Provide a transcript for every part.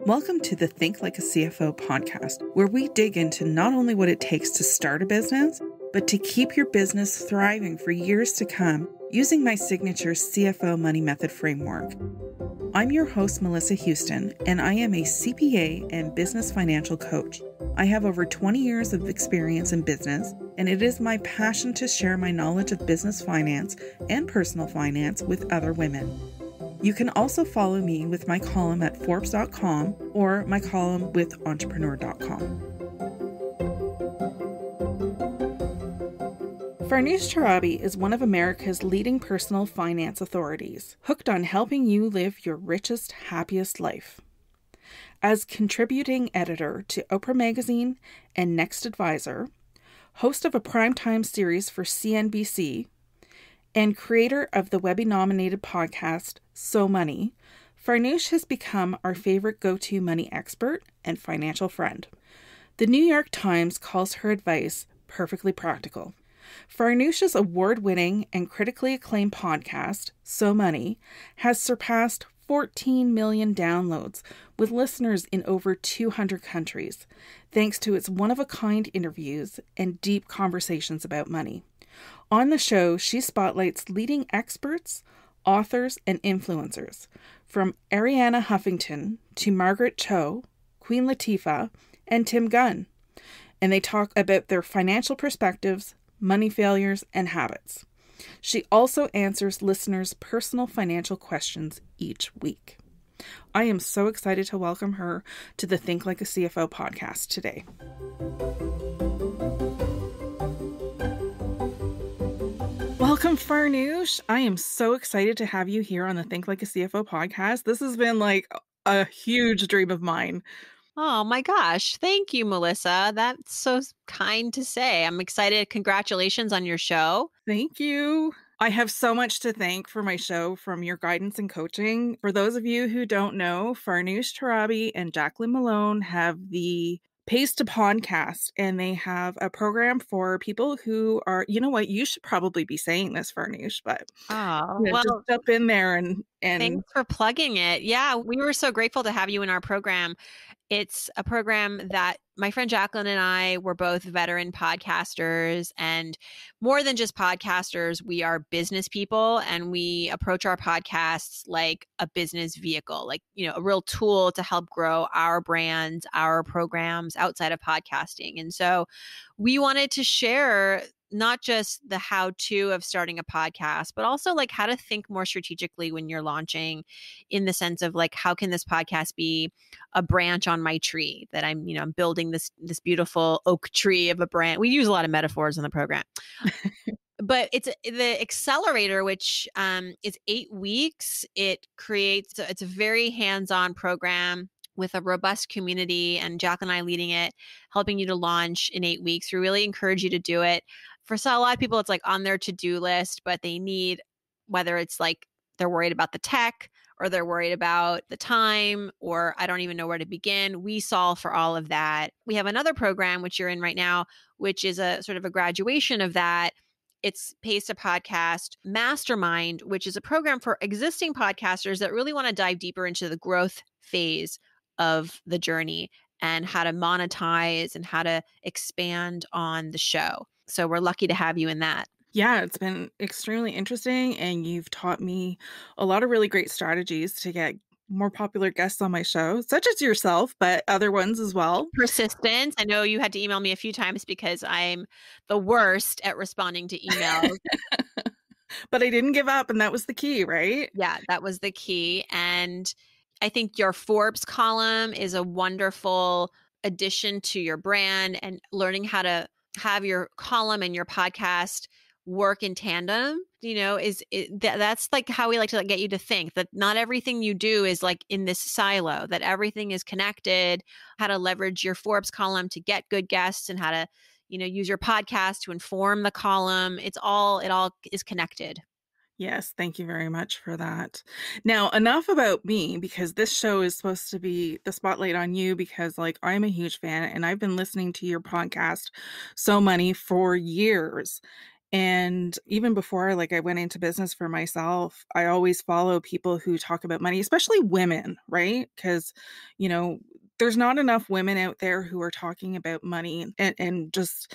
Welcome to the Think Like a CFO podcast, where we dig into not only what it takes to start a business, but to keep your business thriving for years to come using my signature CFO money method framework. I'm your host, Melissa Houston, and I am a CPA and business financial coach. I have over 20 years of experience in business, and it is my passion to share my knowledge of business finance and personal finance with other women. You can also follow me with my column at Forbes.com or my column with Entrepreneur.com. Farnoosh Torabi is one of America's leading personal finance authorities, hooked on helping you live your richest, happiest life. As contributing editor to Oprah Magazine and Next Advisor, host of a primetime series for CNBC, and creator of the Webby-nominated podcast, So Money, Farnoosh has become our favorite go-to money expert and financial friend. The New York Times calls her advice perfectly practical. Farnoosh's award-winning and critically acclaimed podcast, So Money, has surpassed 14 million downloads with listeners in over 200 countries, thanks to its one-of-a-kind interviews and deep conversations about money. On the show, she spotlights leading experts, authors, and influencers, from Arianna Huffington to Margaret Cho, Queen Latifah, and Tim Gunn. And they talk about their financial perspectives, money failures, and habits. She also answers listeners' personal financial questions each week. I am so excited to welcome her to the Think Like a CFO podcast today. Welcome, Farnoosh. I am so excited to have you here on the Think Like a CFO podcast. This has been like a huge dream of mine. Oh my gosh. Thank you, Melissa. That's so kind to say. I'm excited. Congratulations on your show. Thank you. I have so much to thank for my show from your guidance and coaching. For those of you who don't know, Farnoosh Torabi and Jacqueline Malone have the Pays to Podcast, and they have a program for people who are, you know what, you should probably be saying this, Farnoosh, but just jump in there and thanks for plugging it. Yeah, we were so grateful to have you in our program. It's a program that my friend Jacqueline and I were both veteran podcasters, and more than just podcasters, we are business people, and we approach our podcasts like a business vehicle, like, a real tool to help grow our brands, our programs outside of podcasting. And so we wanted to share not just the how-to of starting a podcast, but also like how to think more strategically when you're launching, in the sense of like, how can this podcast be a branch on my tree that I'm building this beautiful oak tree of a brand. We use a lot of metaphors in the program. But it's the accelerator, which is 8 weeks. It's a very hands-on program with a robust community, and Jack and I leading it, helping you to launch in 8 weeks. We really encourage you to do it. For a lot of people, it's like on their to-do list, but they need, whether it's like they're worried about the tech, or they're worried about the time, or I don't even know where to begin. We solve for all of that. We have another program, which you're in right now, which is a sort of a graduation of that. It's Pays to Podcast Mastermind, which is a program for existing podcasters that really want to dive deeper into the growth phase of the journey and how to monetize and how to expand on the show. So we're lucky to have you in that. Yeah, it's been extremely interesting, and you've taught me a lot of really great strategies to get more popular guests on my show, such as yourself, but other ones as well. Persistence. I know you had to email me a few times because I'm the worst at responding to emails. But I didn't give up, and that was the key, right? Yeah, that was the key. And I think your Forbes column is a wonderful addition to your brand, and learning how to have your column and your podcast work in tandem, that's like how we like to get you to think that not everything you do is like in this silo, that everything is connected, how to leverage your Forbes column to get good guests, and how to, use your podcast to inform the column. It all is connected. Yes, thank you very much for that. Now, enough about me, because this show is supposed to be the spotlight on you, because I'm a huge fan, and I've been listening to your podcast, So Money, for years. And even before I went into business for myself, I always follow people who talk about money, especially women, right? Because, you know, there's not enough women out there who are talking about money and just,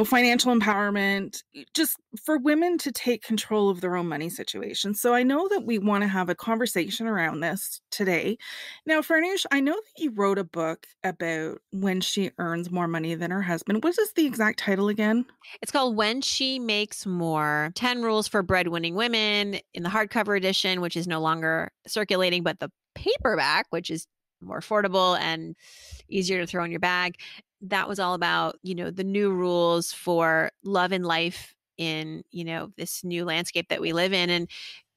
financial empowerment, just for women to take control of their own money situation. So I know that we want to have a conversation around this today. Now, Farnoosh, I know that you wrote a book about when she earns more money than her husband. What is the exact title again? It's called When She Makes More 10 Rules for Breadwinning Women in the hardcover edition, which is no longer circulating, but the paperback, which is more affordable and easier to throw in your bag. That was all about, the new rules for love and life in, this new landscape that we live in. And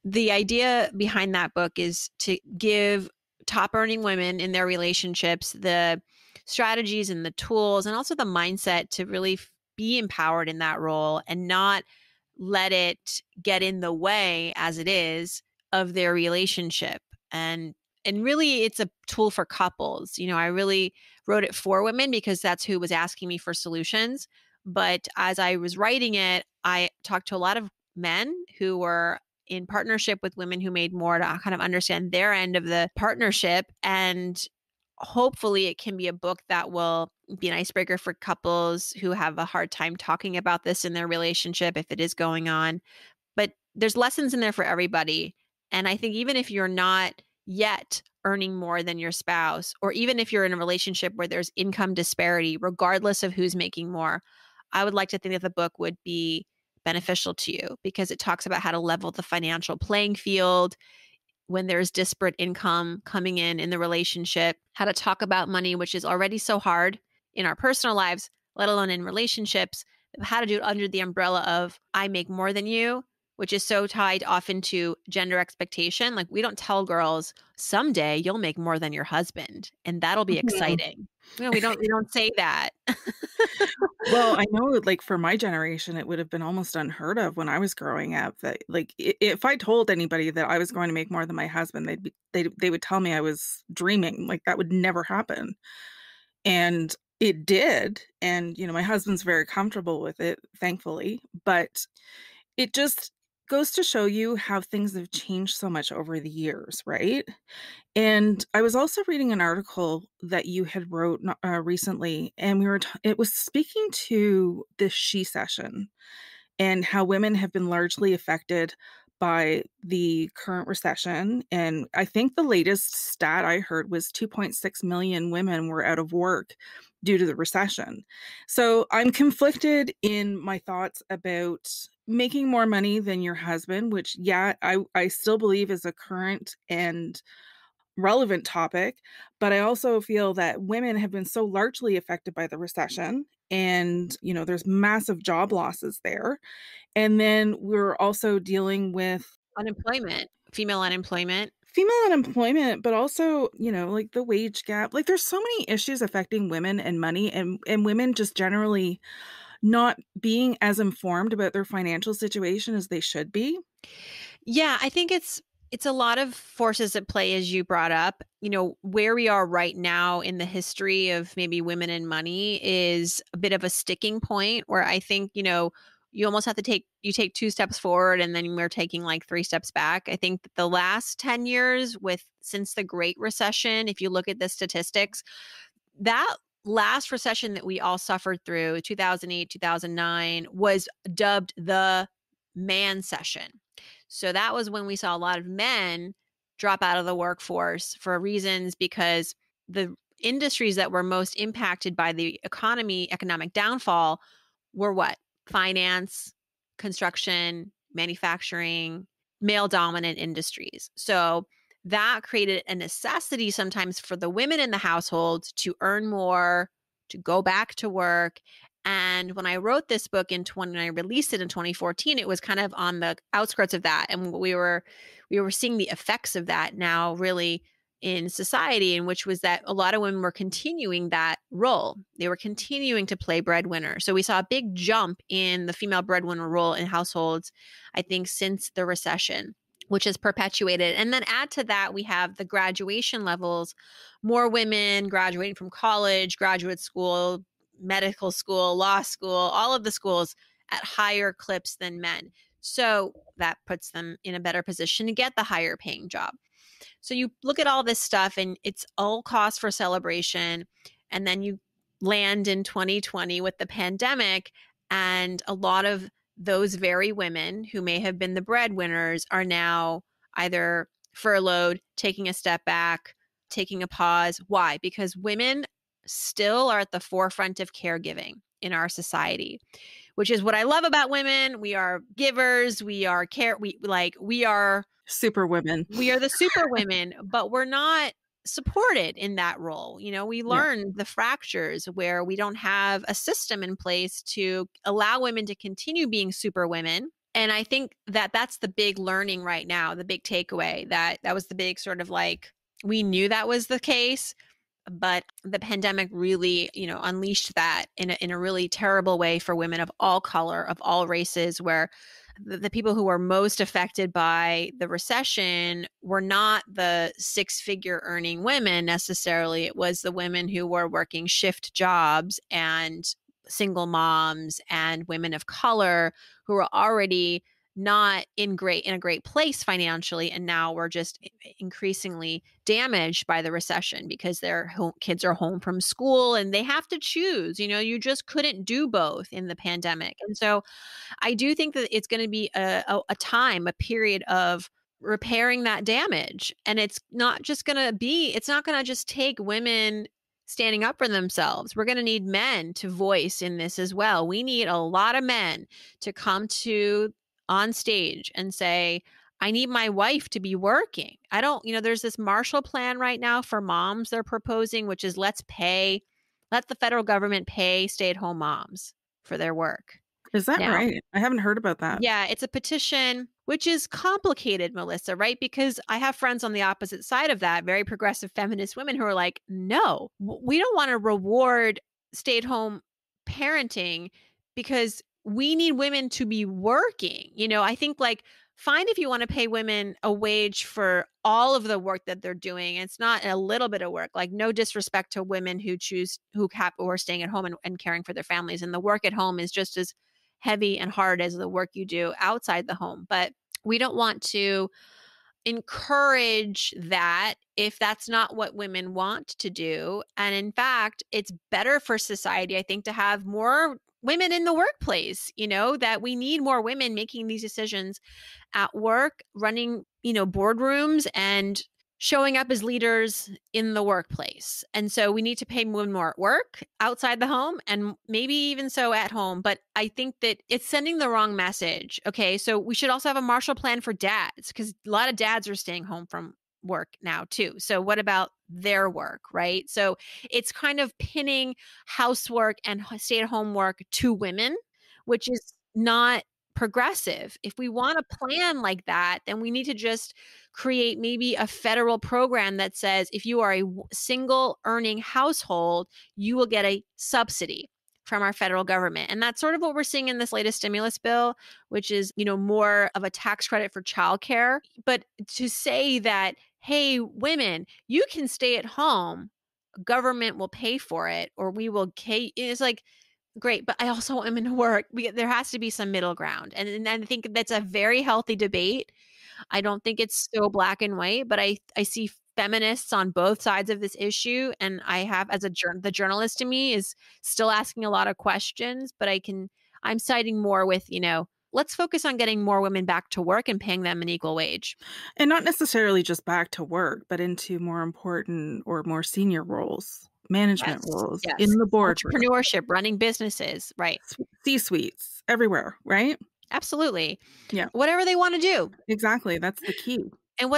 the idea behind that book is to give top earning women in their relationships the strategies and the tools and also the mindset to really be empowered in that role and not let it get in the way as it is of their relationship. And really it's a tool for couples. I really wrote it for women because that's who was asking me for solutions. But as I was writing it, I talked to a lot of men who were in partnership with women who made more to kind of understand their end of the partnership. And hopefully it can be a book that will be an icebreaker for couples who have a hard time talking about this in their relationship if it is going on. But there's lessons in there for everybody. And I think even if you're not yet earning more than your spouse, or even if you're in a relationship where there's income disparity, regardless of who's making more, I would like to think that the book would be beneficial to you because it talks about how to level the financial playing field when there's disparate income coming in the relationship, how to talk about money, which is already so hard in our personal lives, let alone in relationships, how to do it under the umbrella of I make more than you, which is so tied often to gender expectation. Like we don't tell girls someday you'll make more than your husband and that'll be Mhm. exciting. We don't say that. Well, I know, for my generation, it would have been almost unheard of when I was growing up that, if I told anybody that I was going to make more than my husband, they would tell me I was dreaming, like, that would never happen, and it did, and, my husband's very comfortable with it, thankfully, but it just goes to show you how things have changed so much over the years, right? And I was also reading an article that you had wrote recently, and it was speaking to the she-cession and how women have been largely affected by the current recession. And I think the latest stat I heard was 2.6 million women were out of work due to the recession. So I'm conflicted in my thoughts about making more money than your husband, which, yeah, I still believe is a current and relevant topic, but I also feel that women have been so largely affected by the recession and, there's massive job losses there. And then we're also dealing with Unemployment, female unemployment. female unemployment, but also, the wage gap. Like there's so many issues affecting women and money and women just generally not being as informed about their financial situation as they should be. Yeah, I think it's a lot of forces at play as you brought up. Where we are right now in the history of maybe women and money is a bit of a sticking point where I think, you almost have to take two steps forward and then we're taking like three steps back. I think that the last 10 years since the Great Recession, if you look at the statistics, that last recession that we all suffered through, 2008, 2009, was dubbed the man session. So that was when we saw a lot of men drop out of the workforce for reasons because the industries that were most impacted by the economic downfall were what? Finance, construction, manufacturing, male dominant industries. So that created a necessity sometimes for the women in the household to earn more, to go back to work. And when I wrote this book when I released it in 2014, it was kind of on the outskirts of that. And we were seeing the effects of that now really in society, in which was that a lot of women were continuing that role. They were continuing to play breadwinner. So we saw a big jump in the female breadwinner role in households, I think, since the recession, which is perpetuated. And then add to that, we have the graduation levels, more women graduating from college, graduate school, medical school, law school, all of the schools at higher clips than men. So that puts them in a better position to get the higher paying job. So you look at all this stuff and it's all cause for celebration. And then you land in 2020 with the pandemic, and a lot of those very women who may have been the breadwinners are now either furloughed, taking a step back, taking a pause. Why? Because women still are at the forefront of caregiving in our society, which is what I love about women. We are givers, we are we are Superwomen. we are the super women, but we're not supported in that role. You know, we Yeah. learn the fractures where we don't have a system in place to allow women to continue being super women. And I think that that's the big learning right now, the big takeaway, that was the big sort of like, we knew that was the case, but the pandemic really, unleashed that in a really terrible way for women of all color, of all races, where the people who were most affected by the recession were not the six-figure earning women necessarily. It was the women who were working shift jobs and single moms and women of color who were already not in a great place financially, and now we're just increasingly damaged by the recession because their kids are home from school and they have to choose. You just couldn't do both in the pandemic. And so I do think that it's going to be a period of repairing that damage. And it's not going to just take women standing up for themselves. We're going to need men to voice in this as well. We need a lot of men to come on stage and say, I need my wife to be working. There's this Marshall Plan right now for moms they're proposing, which is let the federal government pay stay-at-home moms for their work. Is that Now, right? I haven't heard about that. yeah, it's a petition, which is complicated, Melissa, right? Because I have friends on the opposite side of that, very progressive feminist women who are like, no, we don't want to reward stay-at-home parenting because we need women to be working. I think fine if you want to pay women a wage for all of the work that they're doing. It's not a little bit of work, no disrespect to women who are staying at home and caring for their families. And the work at home is just as heavy and hard as the work you do outside the home. But we don't want to encourage that if that's not what women want to do. And in fact, it's better for society, I think, to have more women in the workplace, that we need more women making these decisions at work, running, boardrooms and showing up as leaders in the workplace. And so we need to pay women more at work, outside the home, and maybe even so at home. But I think that it's sending the wrong message. Okay, so we should also have a Marshall Plan for dads, because a lot of dads are staying home from work now too. So what about their work, right? So it's kind of pinning housework and stay-at-home work to women, which is not progressive. If we want a plan like that, then we need to just create maybe a federal program that says if you are a single earning household, you will get a subsidy from our federal government. And that's sort of what we're seeing in this latest stimulus bill, which is, more of a tax credit for childcare. But to say that, hey, women, you can stay at home, government will pay for it, or we will pay, it's like, great, but I also want women to work. There has to be some middle ground. And I think that's a very healthy debate. I don't think it's so black and white, but I see feminists on both sides of this issue. And I have, as the journalist in me is still asking a lot of questions, but I'm siding more with, let's focus on getting more women back to work and paying them an equal wage. And not necessarily just back to work, but into more important or more senior roles. Management roles in the boardroom. Entrepreneurship, running businesses, right? C-suites, everywhere, right? Absolutely. Yeah. Whatever they want to do. Exactly. That's the key. And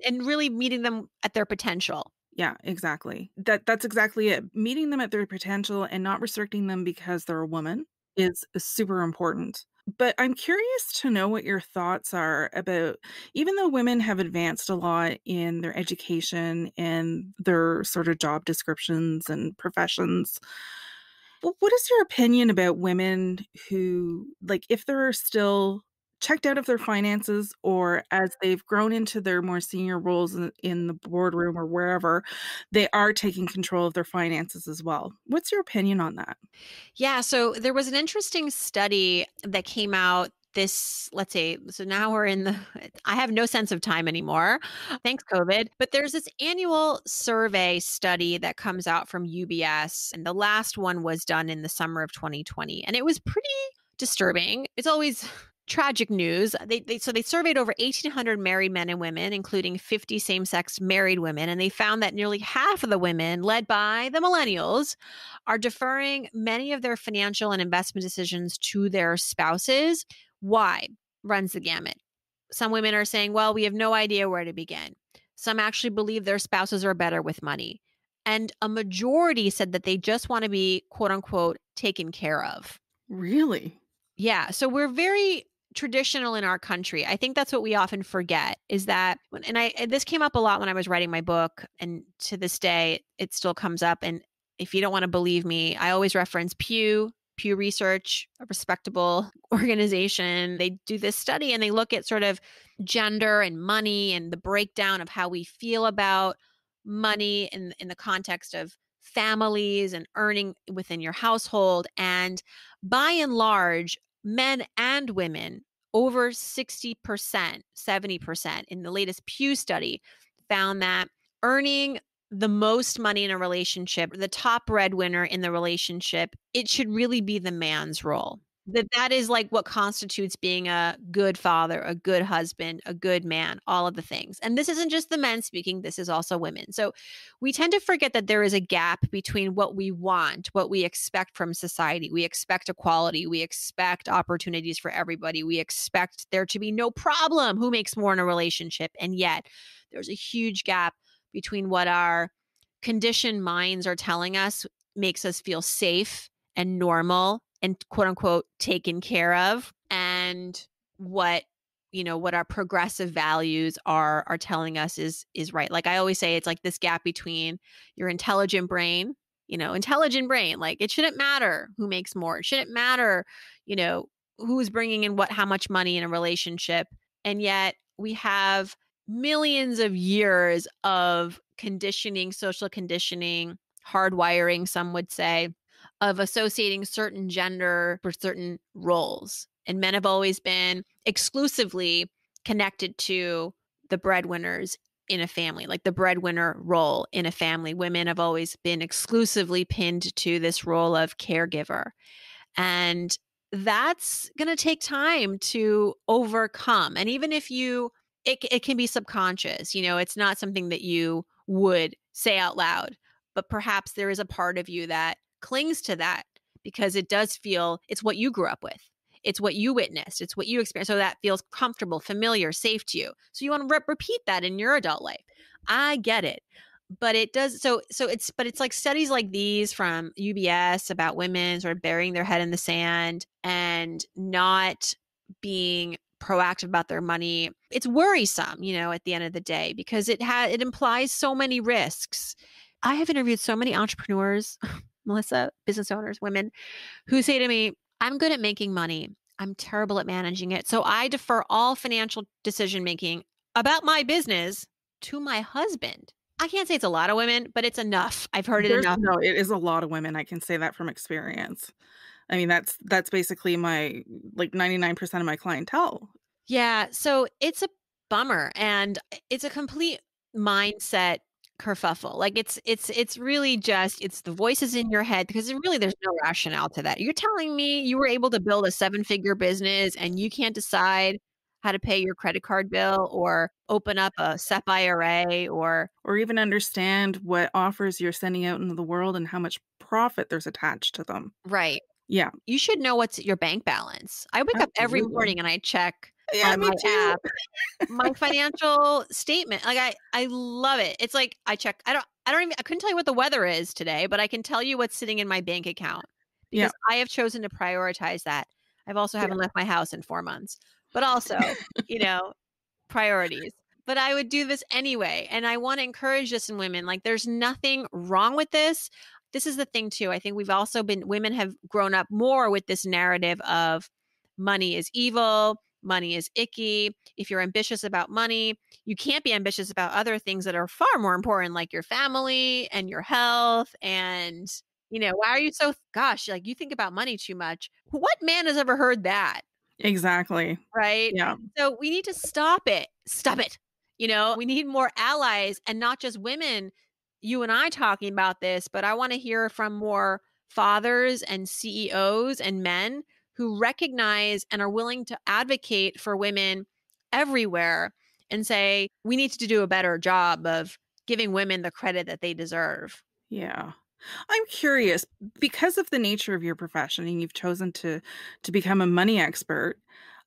and really meeting them at their potential. Yeah, exactly. That's exactly it. Meeting them at their potential and not restricting them because they're a woman is super important. But I'm curious to know what your thoughts are about, even though women have advanced a lot in their education and their sort of job descriptions and professions, what is your opinion about women who, if there are still checked out of their finances, or as they've grown into their more senior roles in the boardroom or wherever, they are taking control of their finances as well. What's your opinion on that? Yeah. So there was an interesting study that came out this, let's say, so now we're in I have no sense of time anymore. Thanks, COVID. But there's this annual survey study that comes out from UBS. And the last one was done in the summer of 2020. And it was pretty disturbing. It's always tragic news. So they surveyed over 1,800 married men and women, including 50 same-sex married women, and they found that nearly half of the women, led by the millennials, are deferring many of their financial and investment decisions to their spouses. Why? Runs the gamut. Some women are saying, well, we have no idea where to begin. Some actually believe their spouses are better with money. And a majority said that they just want to be, quote unquote, taken care of. Really? Yeah. So we're very traditional in our country. I think that's what we often forget is that, and this came up a lot when I was writing my book, and to this day, it still comes up. And if you don't want to believe me, I always reference Pew Research, a respectable organization. They do this study and they look at sort of gender and money and the breakdown of how we feel about money in the context of families and earning within your household. And by and large, men and women, over 60%, 70% in the latest Pew study, found that earning the most money in a relationship, the top breadwinner in the relationship, it should really be the man's role. That is like what constitutes being a good father, a good husband, a good man, all of the things. And this isn't just the men speaking, this is also women. So we tend to forget that there is a gap between what we want, what we expect from society. We expect equality. We expect opportunities for everybody. We expect there to be no problem who makes more in a relationship. And yet there's a huge gap between what our conditioned minds are telling us makes us feel safe and normal and quote unquote taken care of, and what our progressive values are telling us is right. Like I always say, it's like this gap between your intelligent brain, like it shouldn't matter who makes more. It shouldn't matter, who's bringing in how much money in a relationship. And yet we have millions of years of conditioning, social conditioning, hardwiring, some would say, of associating certain gender for certain roles. And men have always been exclusively connected to the breadwinners in a family, like the breadwinner role in a family. Women have always been exclusively pinned to this role of caregiver. And that's going to take time to overcome. And even if it can be subconscious, it's not something that you would say out loud, but perhaps there is a part of you that clings to that because it does feel it's what you grew up with. It's what you witnessed. It's what you experienced. So that feels comfortable, familiar, safe to you. So you want to repeat that in your adult life. I get it. But it does. But it's like studies like these from UBS about women sort of burying their head in the sand and not being proactive about their money. It's worrisome, at the end of the day, because it implies so many risks. I have interviewed so many entrepreneurs, Melissa, business owners, women who say to me, I'm good at making money. I'm terrible at managing it. So I defer all financial decision making about my business to my husband. I can't say it's a lot of women, but it's enough. I've heard it enough. No, it is a lot of women. I can say that from experience. I mean, that's basically my 99% of my clientele. Yeah. So it's a bummer, and it's a complete mindset kerfuffle. Like it's really just, it's the voices in your head, because there's no rationale to that. You're telling me you were able to build a 7-figure business and you can't decide how to pay your credit card bill or open up a SEP IRA or even understand what offers you're sending out into the world and how much profit there's attached to them. Right. Yeah. You should know what's your bank balance. I wake up every morning and I check on my app my financial statement. Like I love it. It's like I check. I couldn't tell you what the weather is today, but I can tell you what's sitting in my bank account because I have chosen to prioritize that. I've also haven't left my house in 4 months, but also, priorities. But I would do this anyway. And I want to encourage this in women. Like there's nothing wrong with this. This is the thing too. I think women have grown up more with this narrative of money is evil. money is icky. If you're ambitious about money, you can't be ambitious about other things that are far more important, like your family and your health. And, why are you so, gosh, like you think about money too much. What man has ever heard that? Exactly. Right? Yeah. So we need to stop it. Stop it. We need more allies and not just women, you and I talking about this, but I want to hear from more fathers and CEOs and men who recognize and are willing to advocate for women everywhere and say, we need to do a better job of giving women the credit that they deserve. Yeah. I'm curious, because of the nature of your profession and you've chosen to become a money expert,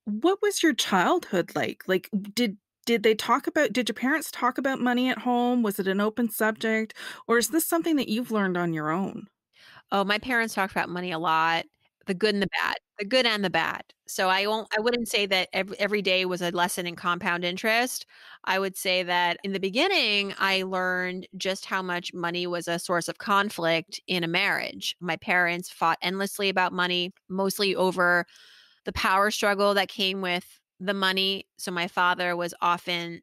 what was your childhood like? Like, did your parents talk about money at home? Was it an open subject? Or is this something that you've learned on your own? Oh, my parents talked about money a lot, the good and the bad, the good and the bad. So I wouldn't say that every day was a lesson in compound interest. I would say that in the beginning, I learned just how much money was a source of conflict in a marriage. My parents fought endlessly about money, mostly over the power struggle that came with the money. So my father was often,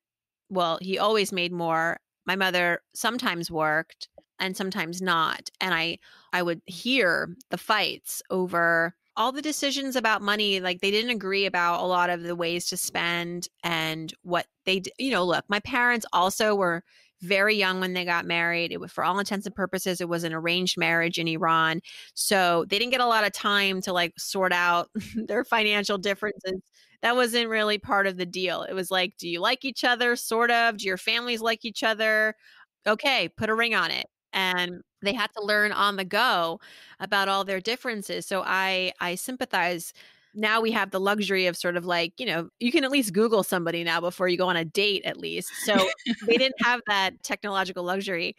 well, he always made more. My mother sometimes worked and sometimes not. And I would hear the fights over all the decisions about money. Like they didn't agree about a lot of the ways to spend and what they, look, my parents also were very young when they got married. It was, for all intents and purposes, it was an arranged marriage in Iran. So they didn't get a lot of time to like sort out their financial differences. That wasn't really part of the deal. It was like, do you like each other? Sort of. Do your families like each other? Okay, put a ring on it. And they had to learn on the go about all their differences. So I sympathize. Now we have the luxury of sort of like, you can at least Google somebody now before you go on a date at least. So they didn't have that technological luxury.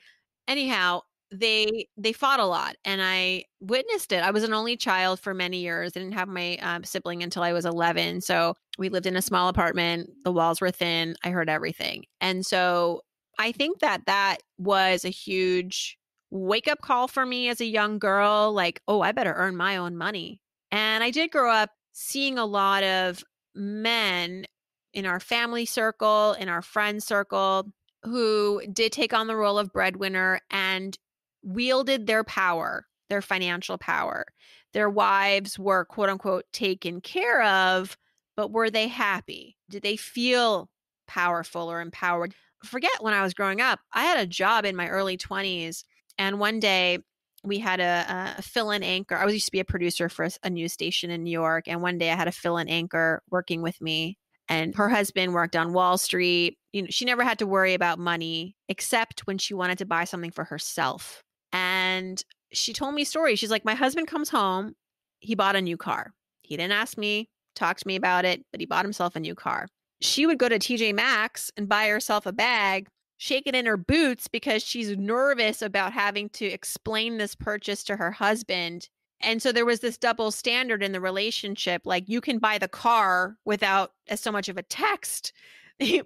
Anyhow, they fought a lot and I witnessed it. I was an only child for many years. I didn't have my sibling until I was 11. So we lived in a small apartment. The walls were thin. I heard everything. And so I think that was a huge wake up call for me as a young girl. Like, oh, I better earn my own money. And I did grow up seeing a lot of men in our family circle, in our friend circle, who did take on the role of breadwinner and wielded their power, their financial power. Their wives were, quote unquote, taken care of, but were they happy? Did they feel powerful or empowered? Forget when I was growing up, I had a job in my early 20s. And one day we had a fill-in anchor. I used to be a producer for a news station in New York. And one day I had a fill-in anchor working with me. And her husband worked on Wall Street. She never had to worry about money except when she wanted to buy something for herself. And she told me stories. She's like, my husband comes home. He bought a new car. He didn't ask me, talk to me about it, but he bought himself a new car. She would go to TJ Maxx and buy herself a bag, shake it in her boots because she's nervous about having to explain this purchase to her husband. And so there was this double standard in the relationship. Like you can buy the car without as so much of a text.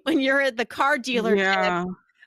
When you're at the car dealership, Yeah.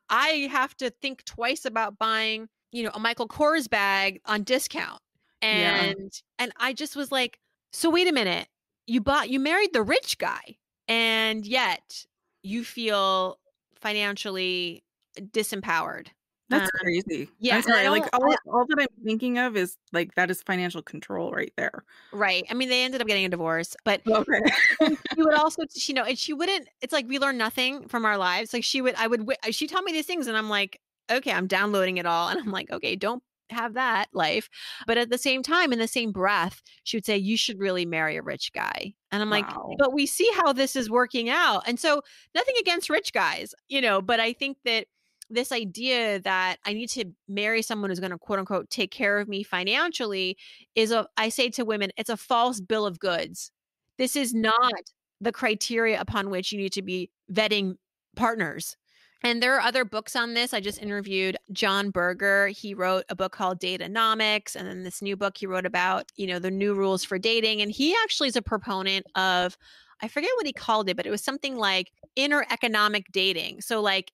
I have to think twice about buying, a Michael Kors bag on discount. Yeah. And I just was like, so wait a minute, you married the rich guy and yet you feel financially disempowered. That's crazy. Yeah. I'm And I sorry, like, don't, all that I'm thinking of is, like, that is financial control right there. right. I mean, they ended up getting a divorce, but Okay. she would also, and she wouldn't, it's like we learn nothing from our lives. Like she taught me these things and I'm like, okay, I'm downloading it all. And I'm like, okay, don't have that life. But at the same time, in the same breath, she would say, you should really marry a rich guy. And I'm like, Wow. but we see how this is working out. And so nothing against rich guys, but I think that this idea that I need to marry someone who's going to quote unquote take care of me financially I say to women, it's a false bill of goods. This is not the criteria upon which you need to be vetting partners. And there are other books on this. I just interviewed John Berger. He wrote a book called Date-onomics. And then this new book he wrote about, the new rules for dating. And he actually is a proponent of, I forget what he called it, but it was something like intereconomic dating. So like,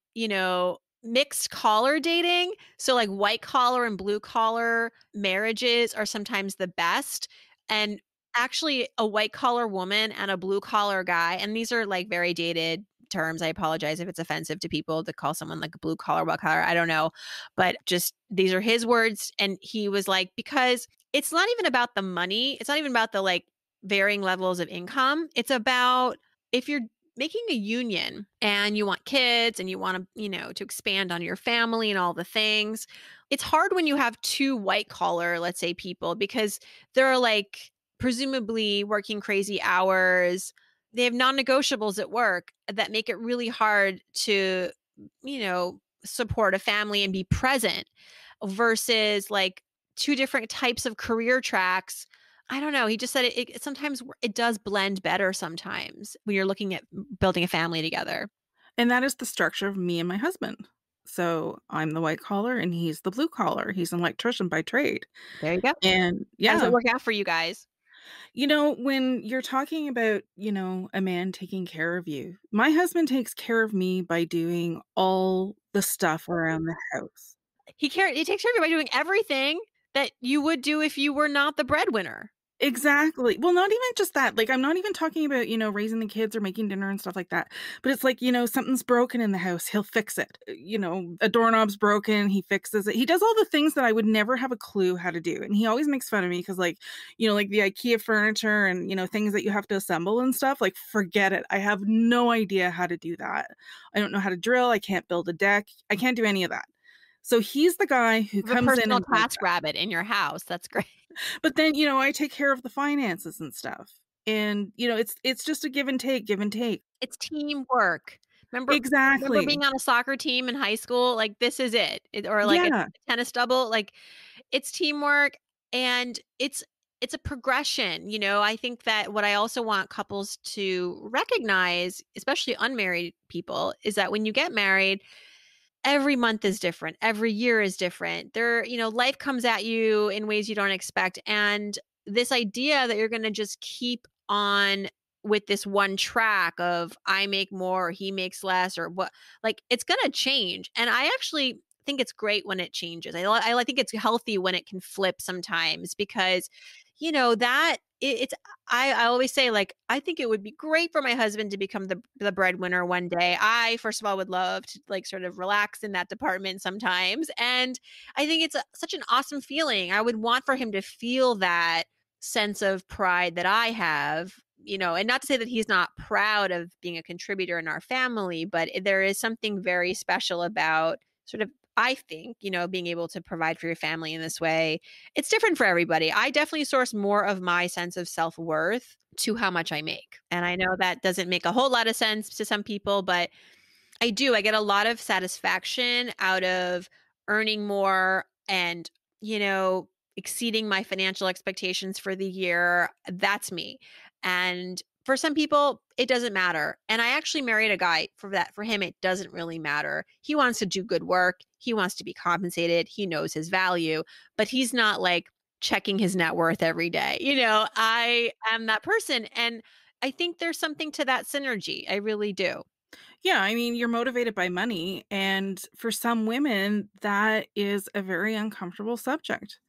mixed collar dating. So like white collar and blue collar marriages are sometimes the best. And actually a white collar woman and a blue collar guy. And these are like very dated terms. I apologize if it's offensive to people to call someone like a blue collar, white collar. I don't know. But just these are his words. And he was like, because it's not even about the money. It's not even about the like varying levels of income. It's about if you're making a union and you want kids and you want to, to expand on your family and all the things. It's hard when you have two white collar, let's say, people, because they're like presumably working crazy hours. They have non-negotiables at work that make it really hard to, support a family and be present versus like two different types of career tracks. I don't know. He just said it sometimes it does blend better sometimes when you're looking at building a family together. And that is the structure of me and my husband. So I'm the white collar and he's the blue collar. He's an electrician by trade. There you go. And How does yeah, it work out for you guys? when you're talking about, a man taking care of you, my husband takes care of me by doing all the stuff around the house. He takes care of you by doing everything that you would do if you were not the breadwinner. Exactly. Well, not even just that. Like, I'm not even talking about, raising the kids or making dinner and stuff like that. But it's like, something's broken in the house, he'll fix it. A doorknob's broken, he fixes it. He does all the things that I would never have a clue how to do. And he always makes fun of me because, like, like the IKEA furniture and, things that you have to assemble and stuff, like, forget it. I have no idea how to do that. I don't know how to drill. I can't build a deck. I can't do any of that. So he's the guy who comes in and personal task rabbit in your house. That's great. But then, I take care of the finances and stuff. And, it's just a give and take. It's teamwork. Remember Exactly. being on a soccer team in high school? Like, this is it. Or like Yeah. a tennis double. Like, it's teamwork and it's a progression. I think that what I also want couples to recognize, especially unmarried people, is that when you get married, every month is different. Every year is different. Life comes at you in ways you don't expect. And this idea that you're going to just keep on with this one track of I make more, or he makes less, or what, like it's going to change. And I actually think it's great when it changes. I think it's healthy when it can flip sometimes because, that it's, I always say, like, I think it would be great for my husband to become the breadwinner one day. I, first of all, would love to like sort of relax in that department sometimes. And I think it's such an awesome feeling. I would want for him to feel that sense of pride that I have, and not to say that he's not proud of being a contributor in our family, but there is something very special about sort of, I think, being able to provide for your family in this way. It's different for everybody. I definitely source more of my sense of self-worth to how much I make. And I know that doesn't make a whole lot of sense to some people, but I do. I get a lot of satisfaction out of earning more and, exceeding my financial expectations for the year. That's me. And for some people, it doesn't matter. And I actually married a guy for that. For him, it doesn't really matter. He wants to do good work. He wants to be compensated. He knows his value, but he's not like checking his net worth every day. I am that person. And I think there's something to that synergy. I really do. Yeah. I mean, you're motivated by money. And for some women, that is a very uncomfortable subject.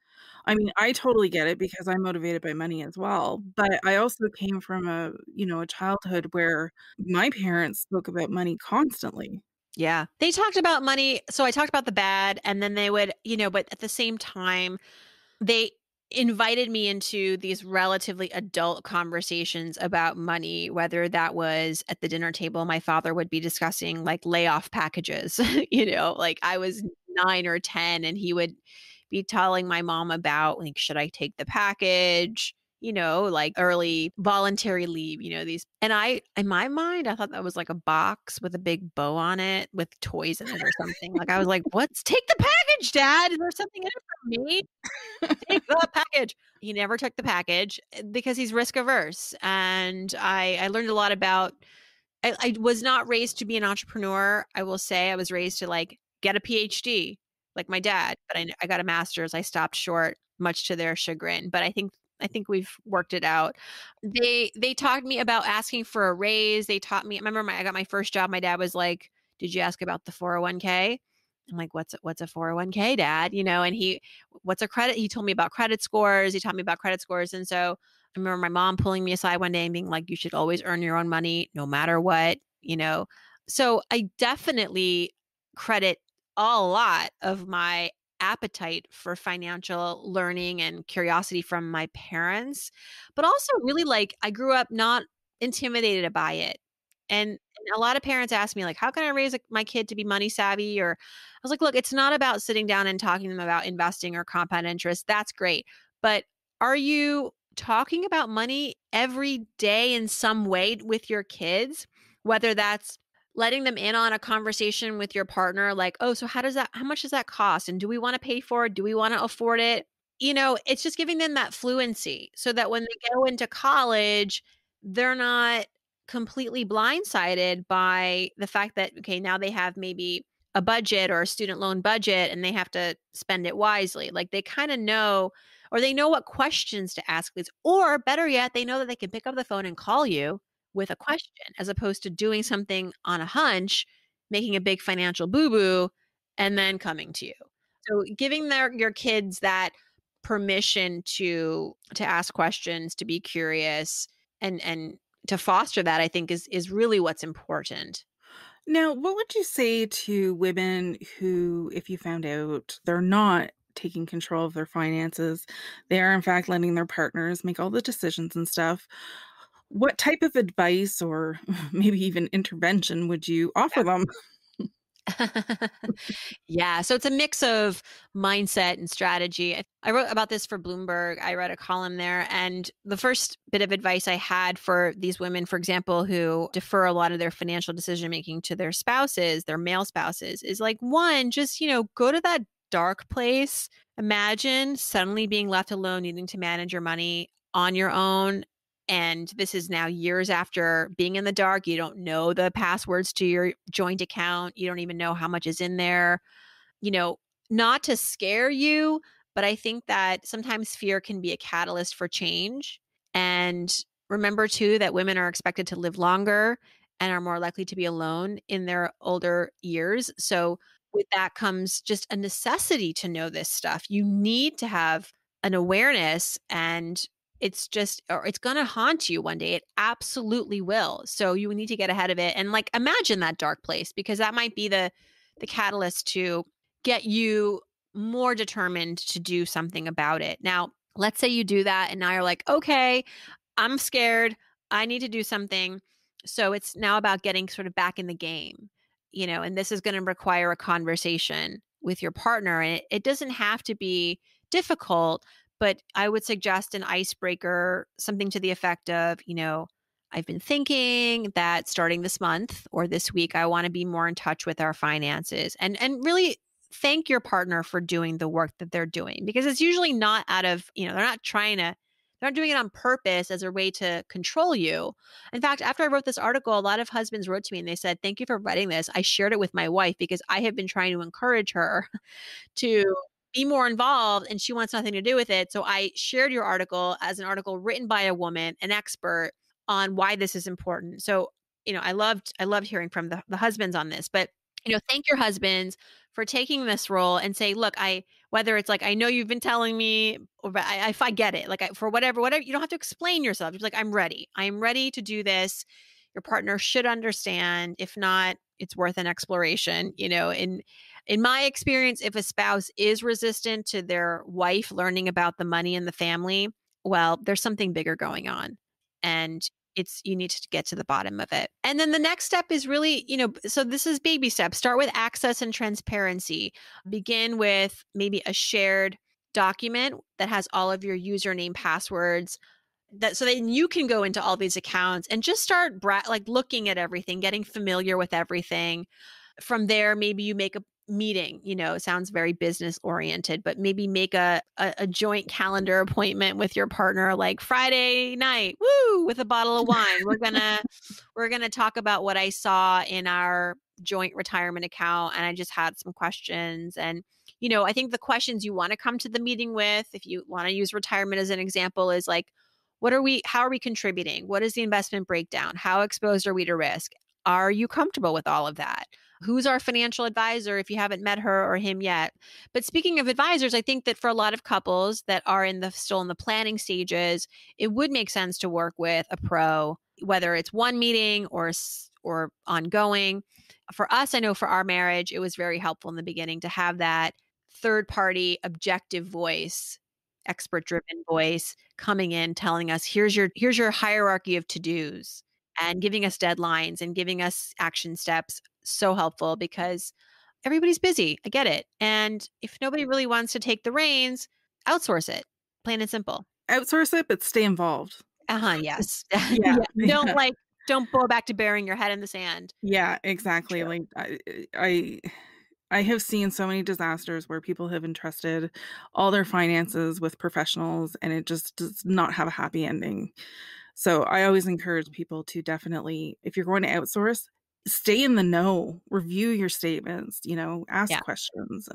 I mean, I totally get it because I'm motivated by money as well. But I also came from a childhood where my parents spoke about money constantly. Yeah. They talked about money. So I talked about the bad, and then they would, but at the same time, they invited me into these relatively adult conversations about money, whether that was at the dinner table, my father would be discussing like layoff packages, like I was 9 or 10 and he would be telling my mom about like, should I take the package? Like early voluntary leave, these. And in my mind, I thought that was like a box with a big bow on it with toys in it or something. Like I was like, take the package, Dad. Is there something in it for me? Take the package. He never took the package because he's risk averse. And I learned a lot about, I was not raised to be an entrepreneur. I will say I was raised to like get a PhD like my dad, but I got a master's. I stopped short, much to their chagrin, but I think we've worked it out. They taught me about asking for a raise. They taught me, I remember I got my first job. My dad was like, did you ask about the 401k? I'm like, what's a 401k, Dad? And what's a credit? He told me about credit scores. He taught me about credit scores. And so I remember my mom pulling me aside one day and being like, you should always earn your own money no matter what, you know? So I definitely credit a lot of my appetite for financial learning and curiosity from my parents, but also really like I grew up not intimidated by it. And a lot of parents ask me like, how can I raise my kid to be money savvy? Or I was like, look, it's not about sitting down and talking to them about investing or compound interest. That's great. But are you talking about money every day in some way with your kids? Whether that's letting them in on a conversation with your partner, like, oh, so how much does that cost? And do we want to pay for it? Do we want to afford it? It's just giving them that fluency so that when they go into college, they're not completely blindsided by the fact that, okay, now they have maybe a budget or a student loan budget and they have to spend it wisely. Like they kind of know, or they know what questions to ask these, or better yet, they know that they can pick up the phone and call you with a question as opposed to doing something on a hunch, making a big financial boo-boo, and then coming to you. So giving your kids that permission to ask questions, to be curious, and to foster that, I think is really what's important. Now, what would you say to women who, if you found out they're not taking control of their finances, they are in fact letting their partners make all the decisions and stuff? What type of advice or maybe even intervention would you offer them? Yeah. So it's a mix of mindset and strategy. I wrote about this for Bloomberg. I read a column there. And the first bit of advice I had for these women, for example, who defer a lot of their financial decision making to their spouses, their male spouses, is like, one, just, go to that dark place. Imagine suddenly being left alone, needing to manage your money on your own. And this is now years after being in the dark. You don't know the passwords to your joint account. You don't even know how much is in there. You know, not to scare you, but I think that sometimes fear can be a catalyst for change. And remember too that women are expected to live longer and are more likely to be alone in their older years. So with that comes just a necessity to know this stuff. You need to have an awareness, and it's going to haunt you one day. It absolutely will. So you need to get ahead of it and like imagine that dark place, because that might be the catalyst to get you more determined to do something about it. Now, let's say you do that and now you're like, okay, I'm scared. I need to do something. So it's now about getting sort of back in the game, and this is going to require a conversation with your partner. And it doesn't have to be difficult, but I would suggest an icebreaker, something to the effect of, I've been thinking that starting this month or this week, I want to be more in touch with our finances, and really thank your partner for doing the work that they're doing, because it's usually not out of, they're not doing it on purpose as a way to control you. In fact, after I wrote this article, a lot of husbands wrote to me and they said, thank you for writing this. I shared it with my wife because I have been trying to encourage her to be more involved and she wants nothing to do with it. So I shared your article as an article written by a woman, an expert on why this is important. So, I loved hearing from the husbands on this, but thank your husbands for taking this role and say, look, whether it's like, I know you've been telling me, or but if I get it, like for whatever, you don't have to explain yourself. You're like, I'm ready to do this. Your partner should understand. If not, it's worth an exploration. In my experience, if a spouse is resistant to their wife learning about the money in the family, well, there's something bigger going on. And you need to get to the bottom of it. And then the next step is really, so this is baby steps. Start with access and transparency. Begin with maybe a shared document that has all of your username, passwords, so then you can go into all these accounts and just start like looking at everything, getting familiar with everything. From there, maybe you make a meeting, it sounds very business oriented, but maybe make a joint calendar appointment with your partner, like Friday night, woo, with a bottle of wine. We're going to talk about what I saw in our joint retirement account. And I just had some questions. And, I think the questions you want to come to the meeting with, if you want to use retirement as an example, is like, how are we contributing? What is the investment breakdown? How exposed are we to risk? Are you comfortable with all of that? Who's our financial advisor if you haven't met her or him yet? But speaking of advisors, I think that for a lot of couples that are still in the planning stages, it would make sense to work with a pro, whether it's one meeting or ongoing. For us, I know for our marriage, it was very helpful in the beginning to have that third party objective voice, expert driven voice coming in telling us here's your hierarchy of to-dos and giving us deadlines and giving us action steps. So helpful because everybody's busy. I get it. And if nobody really wants to take the reins, outsource it. Plain and simple. Outsource it, but stay involved. Yes. Yeah. Don't go back to burying your head in the sand. Yeah, exactly. True. Like I have seen so many disasters where people have entrusted all their finances with professionals and it just does not have a happy ending. So I always encourage people to definitely, if you're going to outsource, stay in the know, review your statements, ask questions.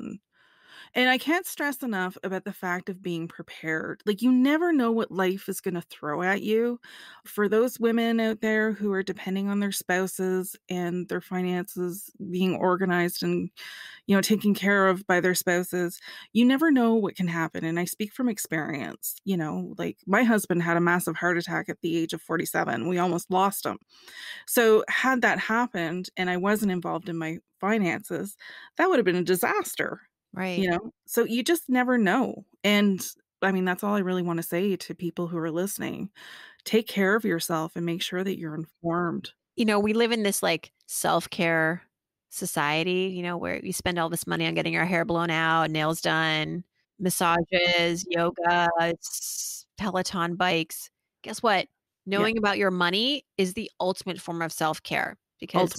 And I can't stress enough about the fact of being prepared. Like, you never know what life is going to throw at you. For those women out there who are depending on their spouses and their finances being organized and, taken care of by their spouses, you never know what can happen. And I speak from experience. Like, my husband had a massive heart attack at the age of 47. We almost lost him. So had that happened and I wasn't involved in my finances, that would have been a disaster. Right. So you just never know. And I mean, that's all I really want to say to people who are listening. Take care of yourself and make sure that you're informed. We live in this like self-care society, where we spend all this money on getting our hair blown out, nails done, massages, yoga, Peloton bikes. Guess what? Knowing about your money is the ultimate form of self-care because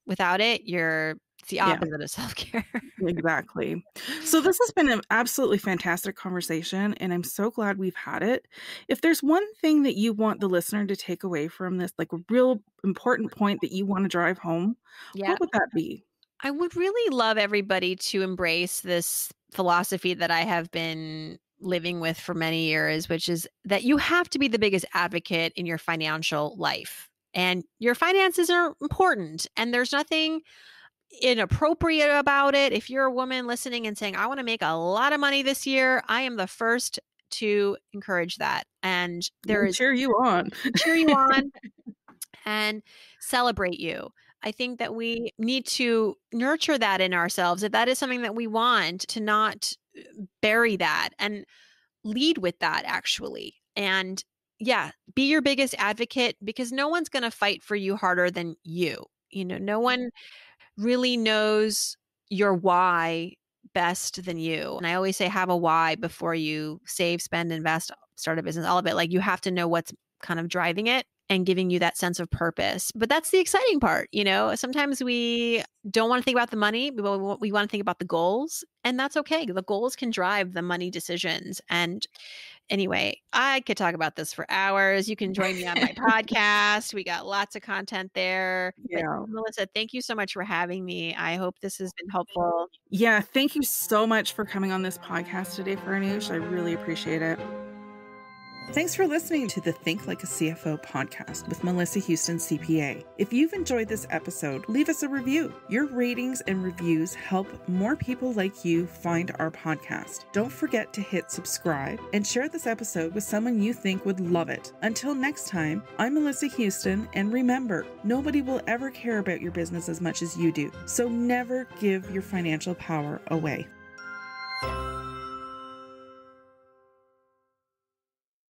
without it, it's the opposite of self-care. Exactly. So this has been an absolutely fantastic conversation, and I'm so glad we've had it. If there's one thing that you want the listener to take away from this, like a real important point that you want to drive home, what would that be? I would really love everybody to embrace this philosophy that I have been living with for many years, which is that you have to be the biggest advocate in your financial life. And your finances are important, and there's nothing inappropriate about it. If you're a woman listening and saying, I want to make a lot of money this year, I am the first to encourage that. And cheer you on. Cheer you on and celebrate you. I think that we need to nurture that in ourselves. If that is something that we want, to not bury that and lead with that, actually. And be your biggest advocate because no one's going to fight for you harder than you. No one really knows your why best than you. And I always say, have a why before you save, spend, invest, start a business, all of it. Like, you have to know what's kind of driving it and giving you that sense of purpose. But that's the exciting part. Sometimes we don't want to think about the money. We want to think about the goals, and that's okay. The goals can drive the money decisions. And anyway, I could talk about this for hours. You can join me on my podcast. We got lots of content there. Yeah. But Melissa, thank you so much for having me. I hope this has been helpful. Yeah. Thank you so much for coming on this podcast today, Farnoosh. I really appreciate it. Thanks for listening to the Think Like a CFO podcast with Melissa Houston, CPA. If you've enjoyed this episode, leave us a review. Your ratings and reviews help more people like you find our podcast. Don't forget to hit subscribe and share this episode with someone you think would love it. Until next time, I'm Melissa Houston, and remember, nobody will ever care about your business as much as you do. So never give your financial power away.